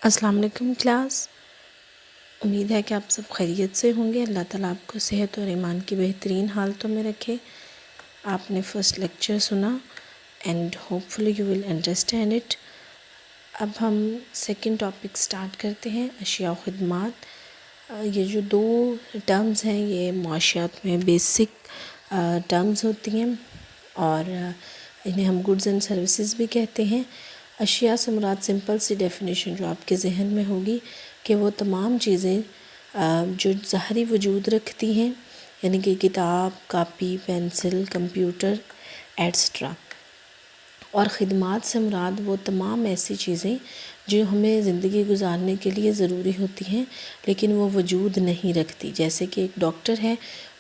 السلام علیکم کلاس، امید ہے کہ آپ سب خیریت سے ہوں گے۔ اللہ تعالیٰ آپ کو صحت اور ایمان کی بہترین حالتوں میں رکھے۔ آپ نے فرسٹ لیکچر سنا and hope fully you will understand it. اب ہم سیکنڈ ٹاپک سٹارٹ کرتے ہیں، اشیاء و خدمات۔ یہ جو دو ٹرمز ہیں یہ معاشیات میں بیسک ٹرمز ہوتی ہیں اور انہیں ہم گڈز اینڈ سروسز بھی کہتے ہیں۔ اشیاء سے مراد سمپل سی ڈیفینیشن جو آپ کے ذہن میں ہوگی کہ وہ تمام چیزیں جو ظاہری وجود رکھتی ہیں، یعنی کہ کتاب، کاپی، پینسل، کمپیوٹر ایٹسٹرا۔ اور خدمات سے مراد وہ تمام ایسی چیزیں جو ہمیں زندگی گزارنے کے لیے ضروری ہوتی ہیں لیکن وہ وجود نہیں رکھتی، جیسے کہ ایک ڈاکٹر ہے،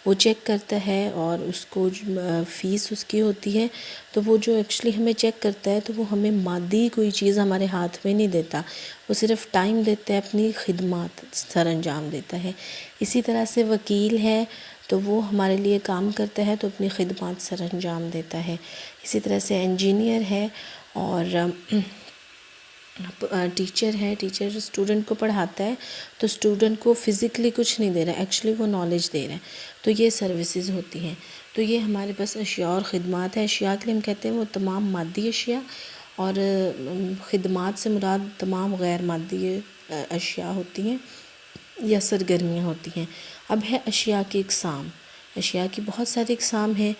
وہ چیک کرتا ہے اور اس کو فیس اس کی ہوتی ہے، تو وہ جو ایکچولی ہمیں چیک کرتا ہے تو وہ ہمیں مادی کوئی چیز ہمارے ہاتھ میں نہیں دیتا، وہ صرف ٹائم دیتا ہے، اپنی خدمات سر انجام دیتا ہے۔ اسی طرح سے وکیل ہے تو وہ ہمارے لیے کام کرتا ہے تو اپنی خدمات سر انجام دیتا ہے۔ اسی طرح سے انجینئر ہے اور ٹیچر ہے، ٹیچر اسٹوڈنٹ کو پڑھاتا ہے تو اسٹوڈنٹ کو فزیکلی کچھ نہیں دے رہا ہے، ایکچولی وہ نالج دے رہا ہے، تو یہ سروسز ہوتی ہیں۔ تو یہ ہمارے پاس اشیاء اور خدمات ہے۔ اشیاء کے لیے ہم کہتے ہیں وہ تمام مادی اشیاء، اور خدمات سے مراد تمام غیر مادی اشیاء ہوتی ہیں یا سرگرمیاں ہوتی ہیں۔ اب ہے اشیاء کی اقسام۔ اشیاء کی بہت ساری اقسام ہیں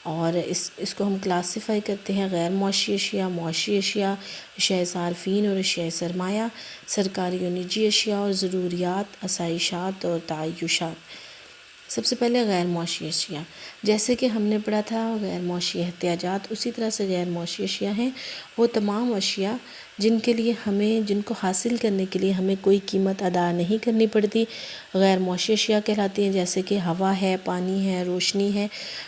اور اس کو ہم کلاسیفائی کرتے ہیں: غیر معاشی اشیاء، معاشی اشیاء، اشیاء صارفین اور اشیاء سرمایہ، سرکاری و نجی اشیاء اور ضروریات، آسائشات اور تعیشات۔ سب سے پہلے غیر معاشی اشیاء، جیسے کہ ہم نے پڑھا تھا غیر معاشی احتیاجات، اسی طرح سے غیر معاشی اشیاء ہیں وہ تمام اشیاء جن کو حاصل کرنے کے لیے ہمیں کوئی قیمت ادا نہیں کرنی پڑتی، غیر معاشی اشیاء کہلاتی ہیں، جیسے کہ ہوا ہے، پانی ہے، روشنی ہے۔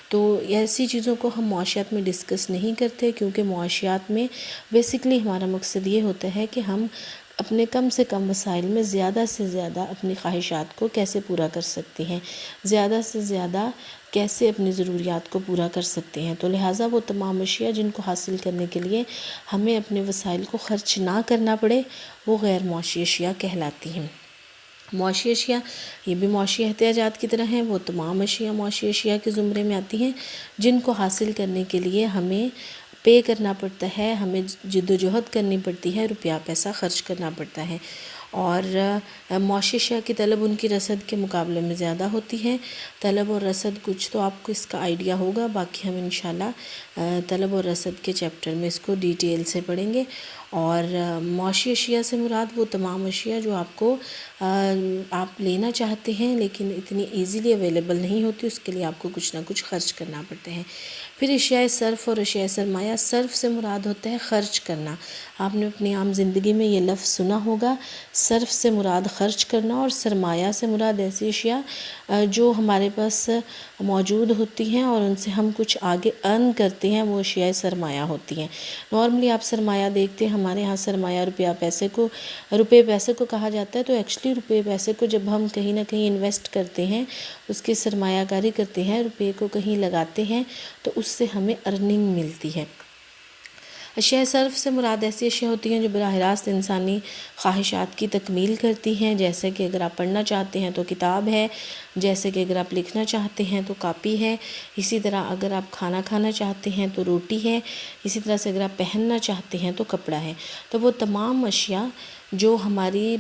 تو ایسی چیزوں کو ہم معاشیات میں ڈسکس نہیں کرتے، کیونکہ معاشیات میں بیسکلی ہمارا مقصد یہ ہوتا ہے کہ ہم اپنے کم سے کم وسائل میں زیادہ سے زیادہ اپنی خواہشات کو کیسے پورا کر سکتے ہیں، زیادہ سے زیادہ کیسے اپنی ضروریات کو پورا کر سکتے ہیں۔ تو لہٰذا وہ تمام اشیاء جن کو حاصل کرنے کے لیے ہمیں اپنے وسائل کو خرچ نہ کرنا پڑے وہ غیر معاشی اشیاء کہلاتی ہیں۔ معاشی اشیاء یہ بھی معاشی احتیاجات کی طرح ہیں، وہ تمام اشیاء معاشی اشیاء کے زمرے میں آتی ہیں جن کو حاصل کرنے کے لیے ہمیں پے کرنا پڑتا ہے، ہمیں جد و جہد کرنی پڑتی ہے، روپیہ پیسہ خرچ کرنا پڑتا ہے۔ اور معاشی اشیاء کی طلب ان کی رسد کے مقابلے میں زیادہ ہوتی ہے۔ طلب اور رسد کچھ تو آپ کو اس کا آئیڈیا ہوگا، باقی ہم انشاءاللہ طلب اور رسد کے چیپٹر میں اس کو ڈیٹیل سے پڑھیں گے۔ اور معاشی اشیاء سے مراد وہ تمام اشیاء جو آپ لینا چاہتے ہیں لیکن اتنی ایزیلی اویلیبل نہیں ہوتی، اس کے لیے آپ کو کچھ نہ کچھ خرچ کرنا پڑتے ہیں۔ پھر اشیاء صرف اور اشیاء سرمایہ۔ صرف سے مراد ہوتا ہے خرچ کرنا، آپ نے اپنی عام زندگی میں یہ لفظ سنا ہوگا۔ صرف سے مراد خرچ کرنا اور سرمایہ سے مراد ایسی اشیاء جو ہمارے پاس موجود ہوتی ہیں اور ان سے ہم کچھ آگے ارن کرتے ہیں، وہ اشیاء سرمایہ ہوتی ہیں۔ نارملی آپ سرمایہ دیکھتے ہیں، ہمارے ہاں سرمایہ روپے پیسے کو کہا جاتا ہے، تو ایکچولی روپے پیسے کو جب ہم کہیں نہ کہیں انویسٹ کرتے ہیں، اس کی سرمایہ کاری کرتے ہیں، روپے کو کہیں لگاتے ہیں تو اس سے ہمیں ارننگ ملتی ہے۔ اشیاء صرف سے مراد ایسی اشیاء ہوتی ہیں جو براہ راست انسانی خواہشات کی تکمیل کرتی ہیں، جیسے کہ اگر آپ پڑھنا چاہتے ہیں تو کتاب ہے، جیسے کہ اگر آپ لکھنا چاہتے ہیں تو کاپی ہے، اسی طرح اگر آپ کھانا کھانا چاہتے ہیں تو روٹی ہے، اسی طرح سے اگر آپ پہننا چاہتے ہیں تو کپڑا ہے۔ تو وہ تمام اشیاء جو ہماری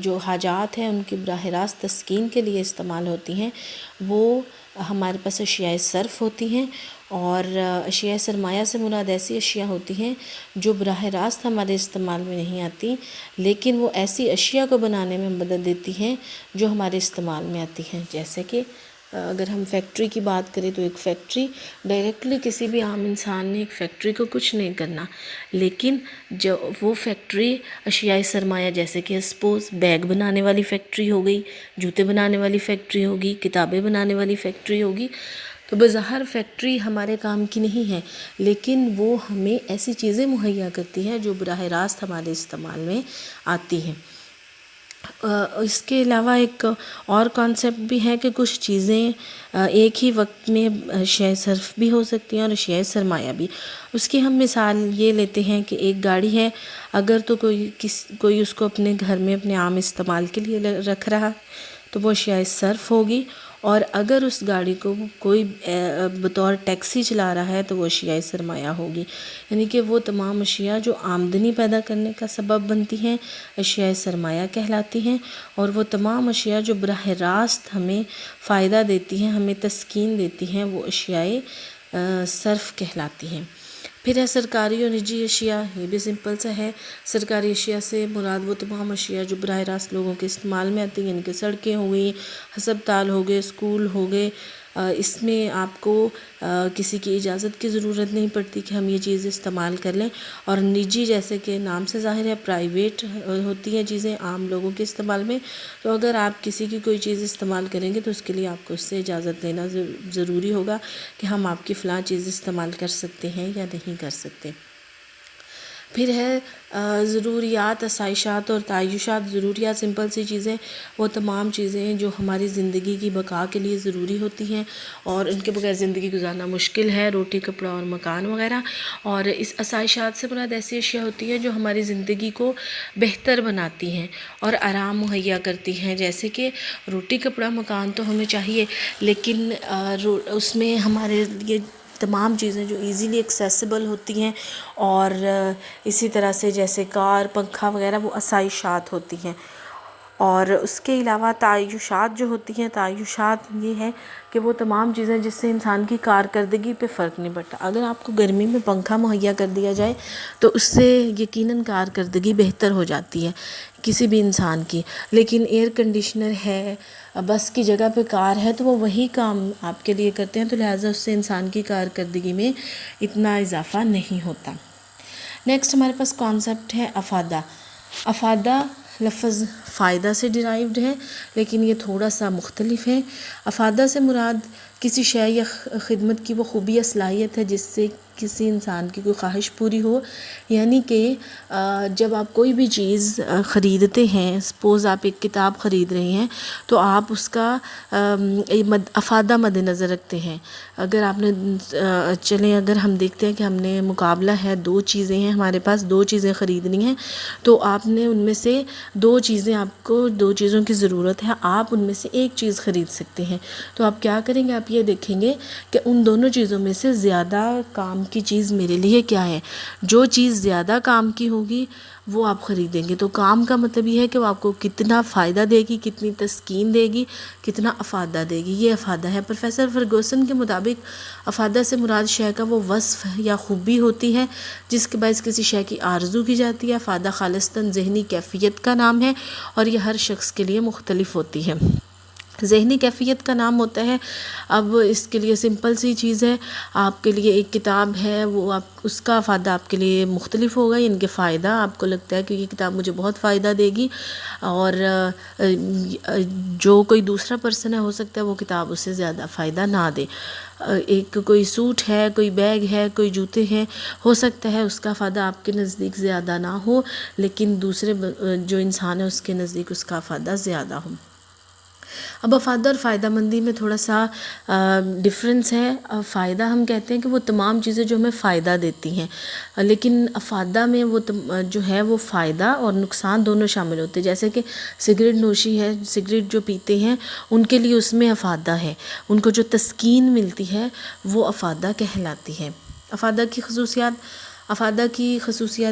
جو حاجات ہیں ان کی براہ راست تسکین کے لیے استعمال ہوتی ہیں، وہ ہمارے پاس اشیاء صرف ہوتی ہیں۔ اور اشیاء سرمایہ سے مراد ایسی اشیاء ہوتی ہیں جو براہ راست ہمارے استعمال میں نہیں آتی لیکن وہ ایسی اشیاء کو بنانے میں مدد دیتی ہیں جو ہمارے استعمال میں آتی ہیں۔ جیسے کہ اگر ہم فیکٹری کی بات کریں تو ایک فیکٹری ڈائریکٹلی کسی بھی عام انسان نے ایک فیکٹری کو کچھ نہیں کرنا، لیکن جو وہ فیکٹری اشیاء سرمایہ، جیسے کہ سپوز بیگ بنانے والی فیکٹری ہو گئی، جوتے بنانے والی فیکٹری ہوگی، کتابیں بنانے والی فیکٹری ہوگی، تو بظاہر فیکٹری ہمارے کام کی نہیں ہے لیکن وہ ہمیں ایسی چیزیں مہیا کرتی ہے جو براہ راست ہمارے استعمال میں آتی ہیں۔ اس کے علاوہ ایک اور کانسیپٹ بھی ہے کہ کچھ چیزیں ایک ہی وقت میں اشیاء صرف بھی ہو سکتی ہیں اور اشیاء سرمایہ بھی. اس کی ہم مثال یہ لیتے ہیں کہ ایک گاڑی ہے، اگر تو کوئی اس کو اپنے گھر میں اپنے عام استعمال کے لیے رکھ رہا تو وہ اشیاء صرف ہوگی، اور اگر اس گاڑی کو کوئی بطور ٹیکسی چلا رہا ہے تو وہ اشیاء سرمایہ ہوگی. یعنی کہ وہ تمام اشیاء جو آمدنی پیدا کرنے کا سبب بنتی ہیں اشیاء سرمایہ کہلاتی ہیں، اور وہ تمام اشیاء جو براہ راست ہمیں فائدہ دیتی ہیں، ہمیں تسکین دیتی ہیں، وہ اشیاء صرف کہلاتی ہیں. پھر ہے سرکاری اور نجی اشیاء. یہ بھی سمپل سا ہے. سرکاری اشیاء سے مراد وہ تمام اشیاء جو براہ راست لوگوں کے استعمال میں آتی ہیں، یعنی کہ سڑکیں ہو گئیں، ہسپتال ہو گئے، اسکول ہو گئے. اس میں آپ کو کسی کی اجازت کی ضرورت نہیں پڑتی کہ ہم یہ چیز استعمال کر لیں. اور نجی جیسے کہ نام سے ظاہر ہے پرائیویٹ ہوتی ہیں چیزیں عام لوگوں کے استعمال میں. تو اگر آپ کسی کی کوئی چیز استعمال کریں گے تو اس کے لیے آپ کو اس سے اجازت لینا ضروری ہوگا کہ ہم آپ کی فلاں چیز استعمال کر سکتے ہیں یا نہیں کر سکتے. پھر ہے ضروریات، آسائشات اور تعیشات. ضروریات سمپل سی چیزیں، وہ تمام چیزیں جو ہماری زندگی کی بقا کے لیے ضروری ہوتی ہیں اور ان کے بغیر زندگی گزارنا مشکل ہے، روٹی کپڑا اور مکان وغیرہ. اور اس آسائشات سے مراد ایسی اشیاء ہوتی ہیں جو ہماری زندگی کو بہتر بناتی ہیں اور آرام مہیا کرتی ہیں. جیسے کہ روٹی کپڑا مکان تو ہمیں چاہیے، لیکن اس میں ہمارے لیے تمام چیزیں جو ایزیلی ایکسیسیبل ہوتی ہیں، اور اسی طرح سے جیسے کار، پنکھا وغیرہ وہ آسائشات ہوتی ہیں. اور اس کے علاوہ تعیشات جو ہوتی ہیں، تعیشات یہ ہے کہ وہ تمام چیزیں جس سے انسان کی کارکردگی پہ فرق نہیں پڑتا. اگر آپ کو گرمی میں پنکھا مہیا کر دیا جائے تو اس سے یقیناً کارکردگی بہتر ہو جاتی ہے کسی بھی انسان کی. لیکن ایئر کنڈیشنر ہے، بس کی جگہ پہ کار ہے، تو وہ وہی کام آپ کے لیے کرتے ہیں، تو لہٰذا اس سے انسان کی کارکردگی میں اتنا اضافہ نہیں ہوتا. نیکسٹ ہمارے پاس کانسیپٹ ہے افادہ. افادہ لفظ فائدہ سے ڈرائیوڈ ہے، لیکن یہ تھوڑا سا مختلف ہے. افادہ سے مراد کسی شے یا خدمت کی وہ خوبی یا صلاحیت ہے جس سے کسی انسان کی کوئی خواہش پوری ہو. یعنی کہ جب آپ کوئی بھی چیز خریدتے ہیں، سپوز آپ ایک کتاب خرید رہے ہیں تو آپ اس کا افادہ مد نظر رکھتے ہیں. اگر آپ نے اگر ہم دیکھتے ہیں کہ ہم نے مقابلہ ہے، دو چیزیں ہیں ہمارے پاس، دو چیزیں خریدنی ہیں، تو آپ نے ان میں سے دو چیزوں کی ضرورت ہے، آپ ان میں سے ایک چیز خرید سکتے ہیں. تو آپ کیا کریں گے؟ آپ یہ دیکھیں گے کہ ان دونوں چیزوں میں سے زیادہ کام کی چیز میرے لیے کیا ہے. جو چیز زیادہ کام کی ہوگی وہ آپ خریدیں گے. تو کام کا مطلب یہ ہے کہ وہ آپ کو کتنا فائدہ دے گی، کتنی تسکین دے گی، کتنا افادہ دے گی. یہ افادہ ہے. پروفیسر فرگوسن کے مطابق افادہ سے مراد شے کا وہ وصف یا خوبی ہوتی ہے جس کے باعث کسی شے کی آرزو کی جاتی ہے. افادہ خالصتاً ذہنی کیفیت کا نام ہے اور یہ ہر شخص کے لیے مختلف ہوتی ہے. ذہنی کیفیت کا نام ہوتا ہے. اب اس کے لیے سمپل سی چیز ہے، آپ کے لیے ایک کتاب ہے، وہ اس کا فائدہ آپ کے لیے مختلف ہوگا. ان کے فائدہ آپ کو لگتا ہے کہ یہ کتاب مجھے بہت فائدہ دے گی، اور جو کوئی دوسرا پرسن ہے ہو سکتا ہے وہ کتاب اسے زیادہ فائدہ نہ دے. ایک کوئی سوٹ ہے، کوئی بیگ ہے، کوئی جوتے ہیں، ہو سکتا ہے اس کا فائدہ آپ کے نزدیک زیادہ نہ ہو، لیکن دوسرے جو انسان ہے اس کے نزدیک اس کا فائدہ زیادہ ہو. اب افادہ اور فائدہ مندی میں تھوڑا سا ڈفرینس ہے. فائدہ ہم کہتے ہیں کہ وہ تمام چیزیں جو ہمیں فائدہ دیتی ہیں، لیکن افادہ میں وہ جو ہے وہ فائدہ اور نقصان دونوں شامل ہوتے ہیں. جیسے کہ سگریٹ نوشی ہے، سگریٹ جو پیتے ہیں ان کے لیے اس میں افادہ ہے، ان کو جو تسکین ملتی ہے وہ افادہ کہلاتی ہے. افادہ کی خصوصیات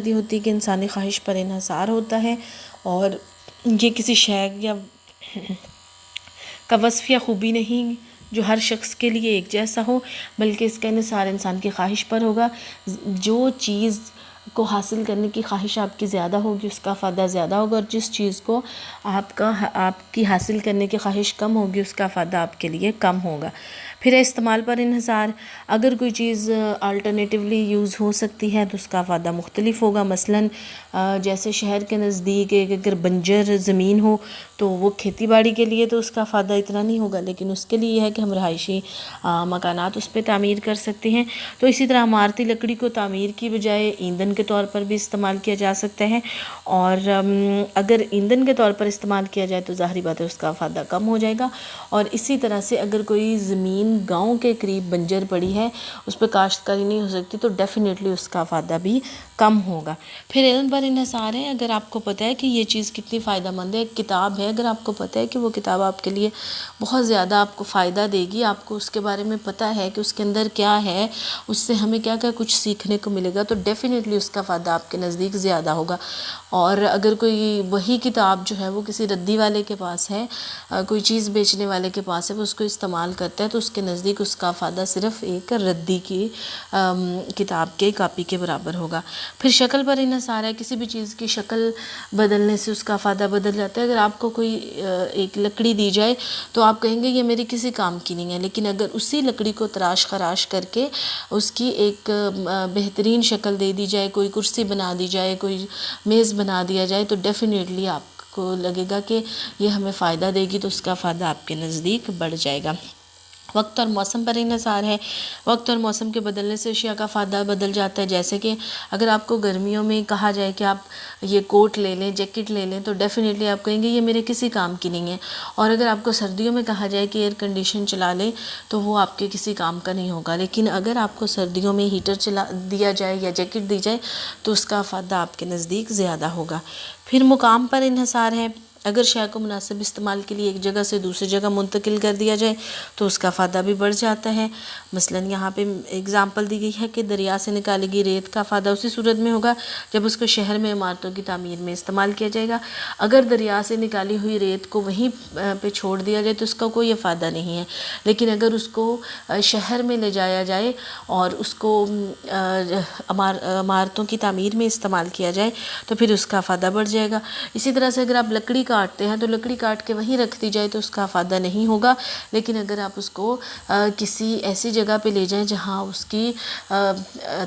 یہ ہوتی ہے کہ انسانی خواہش پر انحصار ہوتا ہے، اور یہ کسی شے یا کا وصف یا خوبی نہیں جو ہر شخص کے لیے ایک جیسا ہو، بلکہ اس کا انحصار انسان کی خواہش پر ہوگا. جو چیز کو حاصل کرنے کی خواہش آپ کی زیادہ ہوگی اس کا فائدہ زیادہ ہوگا، اور جس چیز کو آپ کی حاصل کرنے کی خواہش کم ہوگی اس کا فائدہ آپ کے لیے کم ہوگا. پھر ہے استعمال پر انحصار. اگر کوئی چیز الٹرنیٹیولی یوز ہو سکتی ہے تو اس کا افادہ مختلف ہوگا. مثلاً جیسے شہر کے نزدیک ایک اگر بنجر زمین ہو تو وہ کھیتی باڑی کے لیے تو اس کا افادہ اتنا نہیں ہوگا، لیکن اس کے لیے یہ ہے کہ ہم رہائشی مکانات اس پہ تعمیر کر سکتے ہیں. تو اسی طرح عمارتی لکڑی کو تعمیر کی بجائے ایندھن کے طور پر بھی استعمال کیا جا سکتا ہے، اور اگر ایندھن کے طور پر استعمال کیا جائے تو ظاہری بات ہے اس کا افادہ کم ہو جائے گا. اور اسی طرح سے اگر کوئی زمین گاؤں کے قریب بنجر پڑی ہے، اس پہ کاشتکاری نہیں ہو سکتی، تو ڈیفینیٹلی اس کا افادہ بھی کم ہوگا. پھر علم پر انحصار ہے. اگر آپ کو پتہ ہے کہ یہ چیز کتنی فائدہ مند ہے، ایک کتاب ہے، اگر آپ کو پتہ ہے کہ وہ کتاب آپ کے لیے بہت زیادہ آپ کو فائدہ دے گی، آپ کو اس کے بارے میں پتہ ہے کہ اس کے اندر کیا ہے، اس سے ہمیں کیا کیا کچھ سیکھنے کو ملے گا، تو ڈیفینیٹلی اس کا فائدہ آپ کے نزدیک زیادہ ہوگا. اور اگر کوئی وہی کتاب جو ہے وہ کسی ردی والے کے پاس ہے، کوئی چیز بیچنے والے کے پاس ہے، وہ اس کو استعمال کرتا ہے، تو اس کے نزدیک اس کا فائدہ صرف ایک ردی کی کتاب کے کاپی کے برابر ہوگا. پھر شکل پر انحصار ہے. کسی بھی چیز کی شکل بدلنے سے اس کا فائدہ بدل جاتا ہے. اگر آپ کو کوئی ایک لکڑی دی جائے تو آپ کہیں گے یہ میری کسی کام کی نہیں ہے، لیکن اگر اسی لکڑی کو تراش خراش کر کے اس کی ایک بہترین شکل دے دی جائے، کوئی کرسی بنا دی جائے، کوئی میز بنا دیا جائے، تو ڈیفینیٹلی آپ کو لگے گا کہ یہ ہمیں فائدہ دے گی، تو اس کا فائدہ آپ کے نزدیک بڑھ جائے گا. وقت اور موسم پر انحصار ہے. وقت اور موسم کے بدلنے سے اشیاء کا فائدہ بدل جاتا ہے. جیسے کہ اگر آپ کو گرمیوں میں کہا جائے کہ آپ یہ کوٹ لے لیں، جیکٹ لے لیں، تو ڈیفینیٹلی آپ کہیں گے یہ میرے کسی کام کی نہیں ہے. اور اگر آپ کو سردیوں میں کہا جائے کہ ایئر کنڈیشن چلا لیں تو وہ آپ کے کسی کام کا نہیں ہوگا. لیکن اگر آپ کو سردیوں میں ہیٹر چلا دیا جائے یا جیکٹ دی جائے تو اس کا فائدہ آپ کے نزدیک زیادہ ہوگا. پھر مقام پر انحصار ہے. اگر شے کو مناسب استعمال کے لیے ایک جگہ سے دوسری جگہ منتقل کر دیا جائے تو اس کا فائدہ بھی بڑھ جاتا ہے. مثلا یہاں پہ اگزامپل دی گئی ہے کہ دریا سے نکالی گئی ریت کا فائدہ اسی صورت میں ہوگا جب اس کو شہر میں عمارتوں کی تعمیر میں استعمال کیا جائے گا. اگر دریا سے نکالی ہوئی ریت کو وہیں پہ چھوڑ دیا جائے تو اس کا کوئی فائدہ نہیں ہے. لیکن اگر اس کو شہر میں لے جایا جائے اور اس کو عمارتوں کی تعمیر میں استعمال کیا جائے تو پھر اس کا فائدہ بڑھ جائے گا. اسی طرح سے اگر آپ لکڑی کاٹتے ہیں تو لکڑی کاٹ کے وہیں رکھ دی جائے تو اس کا فائدہ نہیں ہوگا. لیکن اگر آپ اس کو کسی ایسی جگہ پہ لے جائیں جہاں اس کی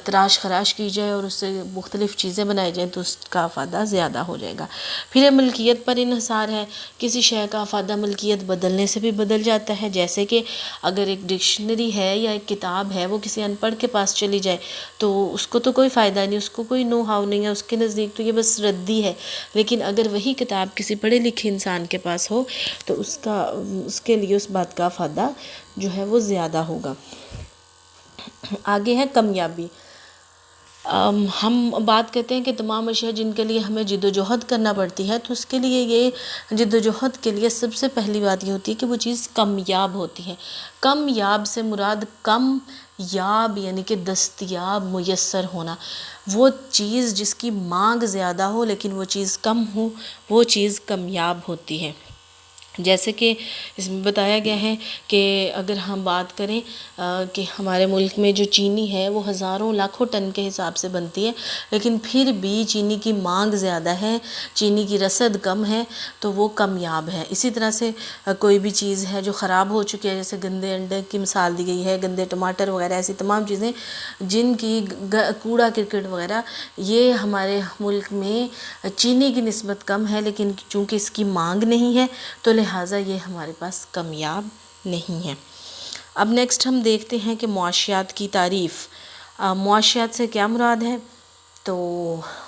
تراش خراش کی جائے اور اس سے مختلف چیزیں بنائی جائیں تو اس کا فائدہ زیادہ ہو جائے گا. پھر ملکیت پر انحصار ہے. کسی شے کا فائدہ ملکیت بدلنے سے بھی بدل جاتا ہے. جیسے کہ اگر ایک ڈکشنری ہے یا ایک کتاب ہے وہ کسی ان پڑھ کے پاس چلی جائے تو اس کو تو کوئی فائدہ نہیں، اس کو کوئی نو ہاؤ نہیں ہے، اس کے نزدیک تو یہ بس ردی ہے. لیکن اگر وہی کتاب کسی پڑھے لکھے انسان کے پاس ہو تو اس کے لیے اس بات کا فائدہ جو ہے وہ زیادہ ہوگا. آگے ہے کمیابی. ہم بات کرتے ہیں کہ تمام اشیاء جن کے لیے ہمیں جد و جہد کرنا پڑتی ہے تو اس کے لیے یہ جد و جہد کے لیے سب سے پہلی بات یہ ہوتی ہے کہ وہ چیز کمیاب ہوتی ہے. کم یاب سے مراد کم یاب یعنی کہ دستیاب، میسر ہونا. وہ چیز جس کی مانگ زیادہ ہو لیکن وہ چیز کم ہو وہ چیز کمیاب ہوتی ہے. جیسے کہ اس میں بتایا گیا ہے کہ اگر ہم بات کریں کہ ہمارے ملک میں جو چینی ہے وہ ہزاروں لاکھوں ٹن کے حساب سے بنتی ہے، لیکن پھر بھی چینی کی مانگ زیادہ ہے، چینی کی رسد کم ہے تو وہ کمیاب ہے. اسی طرح سے کوئی بھی چیز ہے جو خراب ہو چکی ہے، جیسے گندے انڈے کی مثال دی گئی ہے، گندے ٹماٹر وغیرہ، ایسی تمام چیزیں جن کی کوڑا کرکٹ وغیرہ، یہ ہمارے ملک میں چینی کی نسبت کم ہے، لیکن چونکہ اس کی مانگ نہیں ہے تو لہٰذا یہ ہمارے پاس کمیاب نہیں ہے. اب نیکسٹ ہم دیکھتے ہیں کہ معاشیات کی تعریف. معاشیات سے کیا مراد ہے؟ تو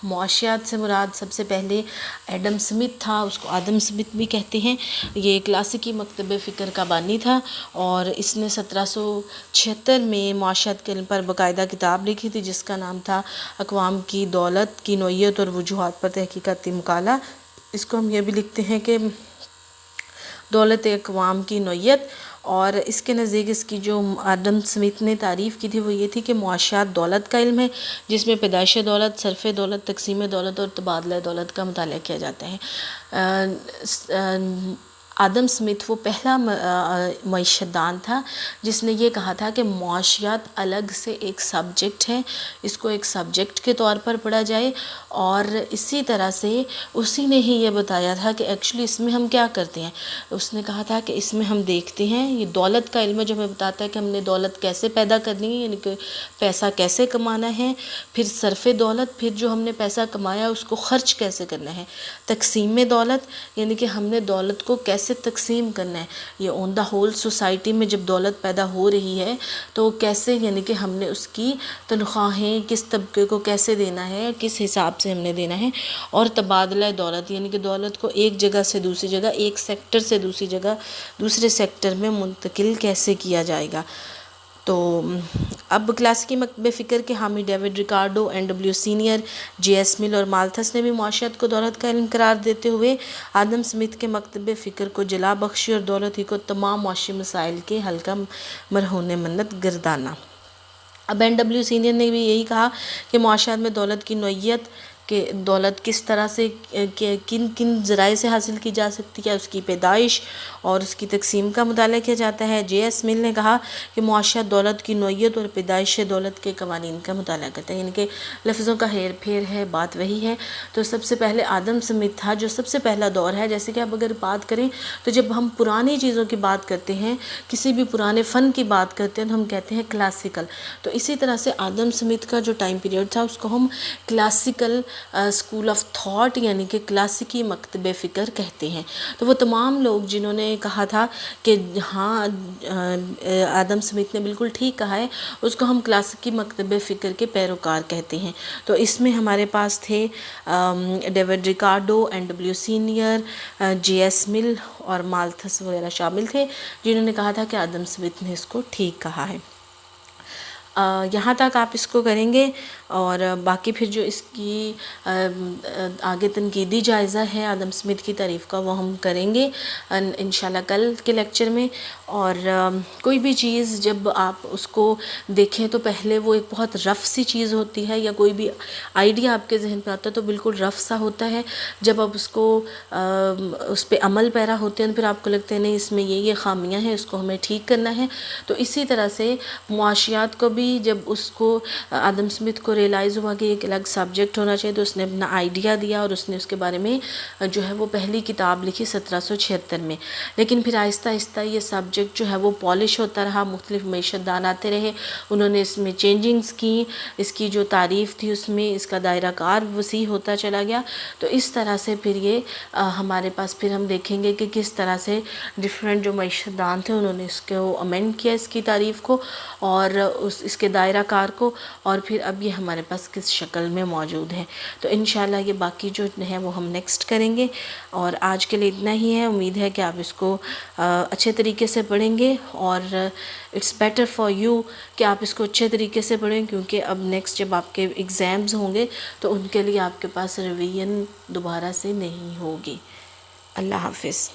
معاشیات سے مراد سب سے پہلے ایڈم سمتھ تھا، اس کو آدم سمتھ بھی کہتے ہیں. یہ کلاسیکی مکتب فکر کا بانی تھا اور اس نے 1776 میں معاشیات کے علم پر باقاعدہ کتاب لکھی تھی جس کا نام تھا اقوام کی دولت کی نوعیت اور وجوہات پر تحقیقاتی مقالہ. اس کو ہم یہ بھی لکھتے ہیں کہ دولت اقوام کی نوعیت. اور اس کے نزدیک اس کی جو آدم سمتھ نے تعریف کی تھی وہ یہ تھی کہ معاشیات دولت کا علم ہے جس میں پیدائش دولت، صرف دولت، تقسیم دولت اور تبادلہ دولت کا مطالعہ کیا جاتا ہے. آدم سمتھ وہ پہلا معیشت دان تھا جس نے یہ کہا تھا کہ معاشیات الگ سے ایک سبجیکٹ ہے، اس کو ایک سبجیکٹ کے طور پر پڑھا جائے اور اسی طرح سے اسی نے ہی یہ بتایا تھا کہ ایکچولی اس میں ہم کیا کرتے ہیں. اس نے کہا تھا کہ اس میں ہم دیکھتے ہیں، یہ دولت کا علم جو ہمیں بتاتا ہے کہ ہم نے دولت کیسے پیدا کرنی ہے، یعنی کہ پیسہ کیسے کمانا ہے، پھر صرف دولت، پھر جو ہم نے پیسہ کمایا اس کو خرچ کیسے کرنا ہے، تقسیم دولت، یعنی کہ ہم نے دولت کو کیسے تقسیم کرنا ہے، یہ آن دا ہول سوسائٹی میں جب دولت پیدا ہو رہی ہے تو کیسے، یعنی کہ ہم نے اس کی تنخواہیں کس طبقے کو کیسے دینا ہے، کس حساب سے ہم نے دینا ہے، اور تبادلہ دولت، یعنی کہ دولت کو ایک جگہ سے دوسری جگہ، ایک سیکٹر سے دوسری جگہ، دوسرے سیکٹر میں منتقل کیسے کیا جائے گا. تو اب کلاسیکی مکتب فکر کے حامی David Ricardo, NW senior, JS مل اور مالتھس نے بھی معاشیات کو دولت کا علم قرار دیتے ہوئے آدم اسمتھ کے مکتب فکر کو جلا بخشی اور دولت ہی کو تمام معاشی مسائل کے حل کا مرہون منت گردانا. اب NW سینئر نے بھی یہی کہا کہ معاشیات میں دولت کی نوعیت، کہ دولت کس طرح سے کن کن ذرائع سے حاصل کی جا سکتی ہے، اس کی پیدائش اور اس کی تقسیم کا مطالعہ کیا جاتا ہے. JS مل نے کہا کہ معاشیات دولت کی نوعیت اور پیدائش دولت کے قوانین کا مطالعہ کرتا ہے، یعنی کہ لفظوں کا ہیر پھیر ہے، بات وہی ہے. تو سب سے پہلے آدم اسمتھ تھا جو سب سے پہلا دور ہے. جیسے کہ اب اگر بات کریں تو جب ہم پرانی چیزوں کی بات کرتے ہیں، کسی بھی پرانے فن کی بات کرتے ہیں تو ہم کہتے ہیں کلاسیکل. تو اسی طرح سے آدم اسمتھ کا جو ٹائم پیریڈ تھا اس کو ہم کلاسیکل اسکول آف تھاٹ، یعنی کہ کلاسیکی مکتب فکر کہتے ہیں. تو وہ تمام لوگ جنہوں نے کہا تھا کہ ہاں آدم اسمتھ نے بالکل ٹھیک کہا ہے، اس کو ہم کلاسیکی مکتب فکر کے پیروکار کہتے ہیں. تو اس میں ہمارے پاس تھے David Ricardo, NW senior, JS مل اور مالتھس وغیرہ شامل تھے، جنہوں نے کہا تھا کہ آدم اسمتھ نے اس کو ٹھیک کہا ہے. یہاں تک آپ اس کو کریں گے، اور باقی پھر جو اس کی آگے تنقیدی جائزہ ہے آدم اسمتھ کی تعریف کا وہ ہم کریں گے انشاءاللہ کل کے لیکچر میں. اور کوئی بھی چیز جب آپ اس کو دیکھیں تو پہلے وہ ایک بہت رف سی چیز ہوتی ہے، یا کوئی بھی آئیڈیا آپ کے ذہن پہ آتا ہے تو بالکل رف سا ہوتا ہے. جب آپ اس کو اس پہ عمل پیرا ہوتے ہیں پھر آپ کو لگتا ہے نہیں اس میں یہ خامیاں ہیں، اس کو ہمیں ٹھیک کرنا ہے. تو اسی طرح سے معاشیات کو بھی جب اس کو آدم اسمتھ کو ریئلائز ہوا کہ ایک الگ سبجیکٹ ہونا چاہیے تو اس نے اپنا آئیڈیا دیا اور اس نے اس کے بارے میں جو ہے وہ پہلی کتاب لکھی 1776 میں. لیکن پھر آہستہ آہستہ یہ سبجیکٹ جو ہے وہ پالش ہوتا رہا، مختلف معیشت دان آتے رہے، انہوں نے اس میں چینجنگز کی، اس کی جو تعریف تھی اس میں اس کا دائرہ کار وسیع ہوتا چلا گیا. تو اس طرح سے پھر یہ ہمارے پاس پھر ہم دیکھیں گے کہ کس طرح سے ڈفرینٹ جو معیشت دان تھے انہوں نے اس کو امینڈ کیا، اس کی تعریف کو اور اس کے دائرہ کار کو، اور پھر اب یہ ہمارے پاس کس شکل میں موجود ہے. تو انشاءاللہ یہ باقی جو ہیں وہ ہم نیکسٹ کریں گے. اور آج کے لیے اتنا ہی ہے. امید ہے کہ آپ اس کو اچھے طریقے سے پڑھیں گے، اور اٹس بیٹر فار یو کہ آپ اس کو اچھے طریقے سے پڑھیں، کیونکہ اب نیکسٹ جب آپ کے ایگزامز ہوں گے تو ان کے لیے آپ کے پاس ریویژن دوبارہ سے نہیں ہوگی. اللہ حافظ.